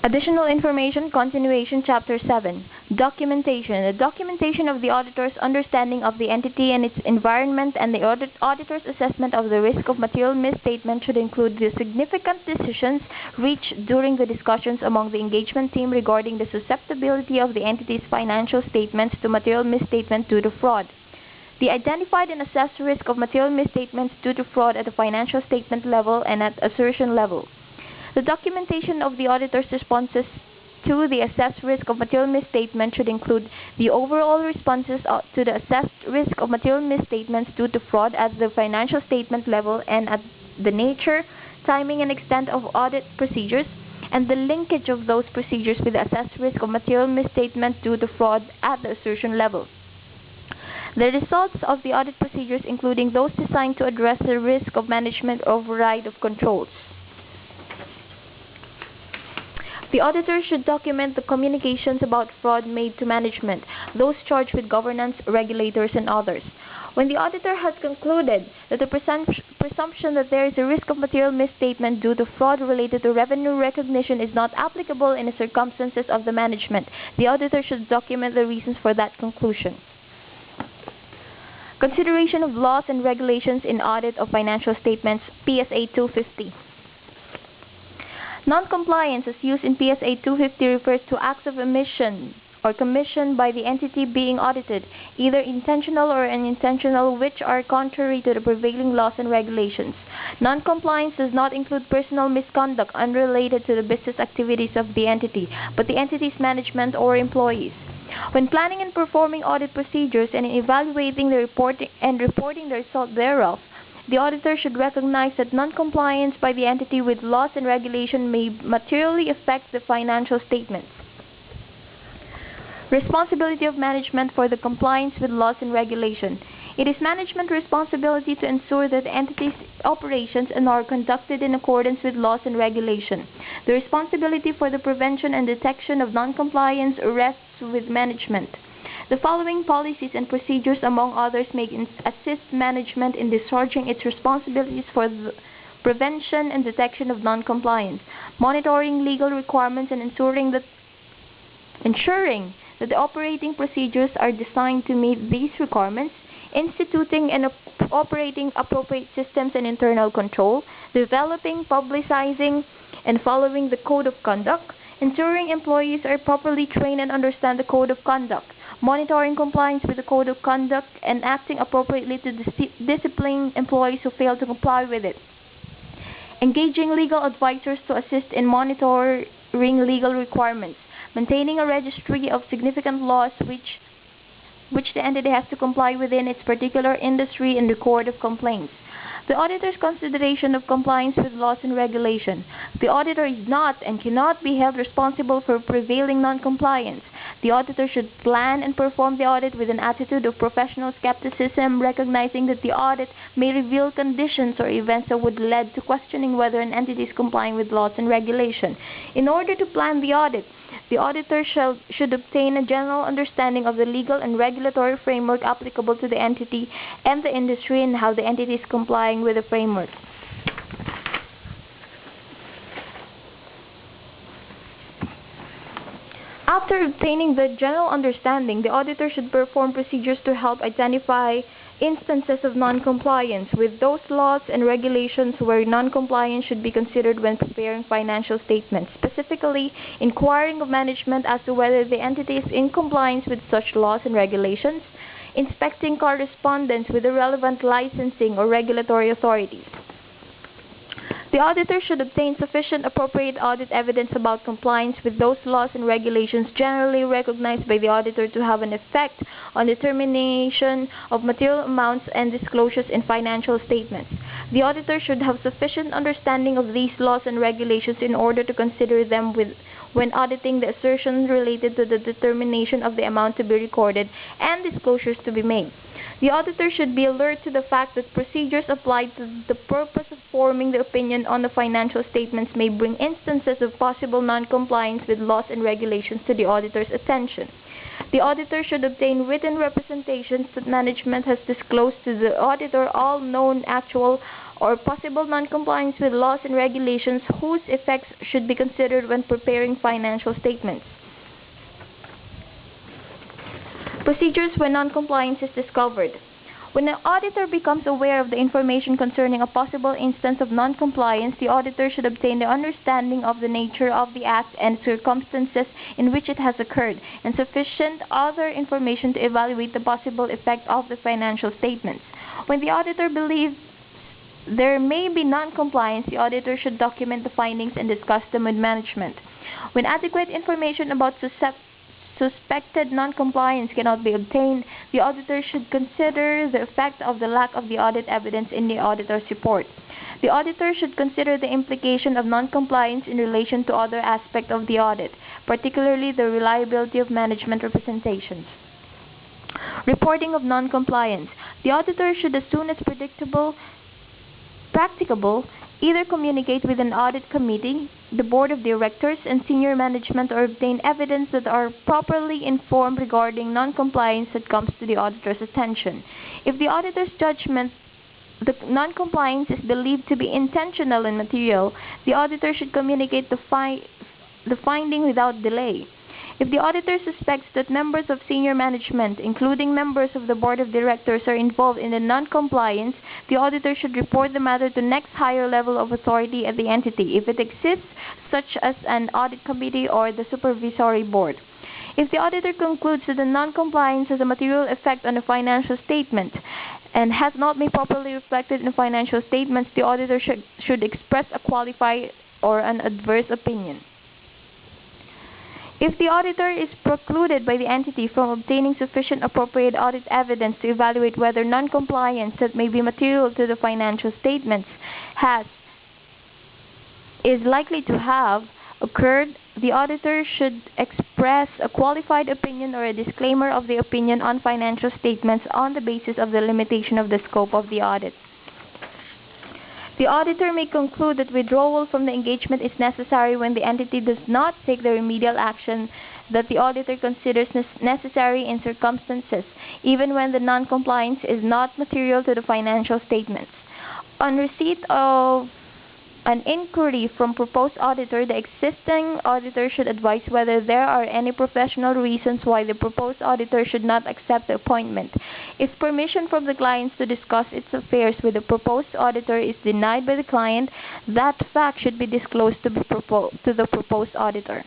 Additional information, continuation, Chapter 7. Documentation. The documentation of the auditor's understanding of the entity and its environment and the auditor's assessment of the risk of material misstatement should include the significant decisions reached during the discussions among the engagement team regarding the susceptibility of the entity's financial statements to material misstatement due to fraud. The identified and assessed risk of material misstatements due to fraud at the financial statement level and at assertion level. The documentation of the auditor's responses to the assessed risk of material misstatement should include the overall responses to the assessed risk of material misstatements due to fraud at the financial statement level and at the nature, timing, and extent of audit procedures, and the linkage of those procedures with the assessed risk of material misstatement due to fraud at the assertion level. The results of the audit procedures, including those designed to address the risk of management override of controls. The auditor should document the communications about fraud made to management, those charged with governance, regulators, and others. When the auditor has concluded that the presumption that there is a risk of material misstatement due to fraud related to revenue recognition is not applicable in the circumstances of the management, the auditor should document the reasons for that conclusion. Consideration of laws and regulations in audit of financial statements, PSA 250. Non-compliance as used in PSA 250 refers to acts of omission or commission by the entity being audited, either intentional or unintentional, which are contrary to the prevailing laws and regulations. Non-compliance does not include personal misconduct unrelated to the business activities of the entity, but the entity's management or employees. When planning and performing audit procedures and evaluating the reporting the result thereof, the auditor should recognize that non-compliance by the entity with laws and regulation may materially affect the financial statements. Responsibility of management for the compliance with laws and regulation. It is management responsibility to ensure that the entity's operations are conducted in accordance with laws and regulation. The responsibility for the prevention and detection of non-compliance rests with management. The following policies and procedures, among others, may assist management in discharging its responsibilities for the prevention and detection of non-compliance, monitoring legal requirements, and ensuring that the operating procedures are designed to meet these requirements, instituting and operating appropriate systems and internal control, developing, publicizing, and following the code of conduct, ensuring employees are properly trained and understand the code of conduct, monitoring compliance with the code of conduct, and acting appropriately to discipline employees who fail to comply with it. Engaging legal advisors to assist in monitoring legal requirements, maintaining a registry of significant laws which the entity has to comply within its particular industry and record of complaints. The auditor's consideration of compliance with laws and regulation. The auditor is not and cannot be held responsible for prevailing non-compliance. The auditor should plan and perform the audit with an attitude of professional skepticism, recognizing that the audit may reveal conditions or events that would lead to questioning whether an entity is complying with laws and regulation. In order to plan the audit, the auditor should obtain a general understanding of the legal and regulatory framework applicable to the entity and the industry and how the entity is complying with the framework. After obtaining the general understanding, the auditor should perform procedures to help identify instances of non-compliance with those laws and regulations where non-compliance should be considered when preparing financial statements, specifically inquiring of management as to whether the entity is in compliance with such laws and regulations, inspecting correspondence with the relevant licensing or regulatory authorities. The auditor should obtain sufficient appropriate audit evidence about compliance with those laws and regulations generally recognized by the auditor to have an effect on determination of material amounts and disclosures in financial statements. The auditor should have sufficient understanding of these laws and regulations in order to consider them when auditing the assertions related to the determination of the amount to be recorded and disclosures to be made. The auditor should be alert to the fact that procedures applied to the purpose of forming the opinion on the financial statements may bring instances of possible non-compliance with laws and regulations to the auditor's attention. The auditor should obtain written representations that management has disclosed to the auditor all known, actual, or possible non-compliance with laws and regulations whose effects should be considered when preparing financial statements. Procedures when non-compliance is discovered. When an auditor becomes aware of the information concerning a possible instance of non-compliance, the auditor should obtain the understanding of the nature of the act and circumstances in which it has occurred, and sufficient other information to evaluate the possible effect of the financial statements. When the auditor believes there may be non-compliance, the auditor should document the findings and discuss them with management. When adequate information about suspected non-compliance cannot be obtained, the auditor should consider the effect of the lack of the audit evidence in the auditor's report. The auditor should consider the implication of non-compliance in relation to other aspects of the audit, particularly the reliability of management representations. Reporting of non-compliance. The auditor should, as soon as practicable, either communicate with an audit committee, the board of directors, and senior management, or obtain evidence that are properly informed regarding non-compliance that comes to the auditor's attention. If the auditor's judgment the non-compliance is believed to be intentional and material, the auditor should communicate the finding without delay. If the auditor suspects that members of senior management, including members of the board of directors, are involved in the non-compliance, the auditor should report the matter to the next higher level of authority at the entity, if it exists, such as an audit committee or the supervisory board. If the auditor concludes that the non-compliance has a material effect on the financial statement and has not been properly reflected in the financial statements, the auditor should express a qualified or an adverse opinion. If the auditor is precluded by the entity from obtaining sufficient appropriate audit evidence to evaluate whether non-compliance that may be material to the financial statements is likely to have occurred, the auditor should express a qualified opinion or a disclaimer of the opinion on financial statements on the basis of the limitation of the scope of the audit. The auditor may conclude that withdrawal from the engagement is necessary when the entity does not take the remedial action that the auditor considers necessary in circumstances, even when the non-compliance is not material to the financial statements. On receipt of an inquiry from proposed auditor, the existing auditor should advise whether there are any professional reasons why the proposed auditor should not accept the appointment. If permission from the client to discuss its affairs with the proposed auditor is denied by the client, that fact should be disclosed to the proposed auditor.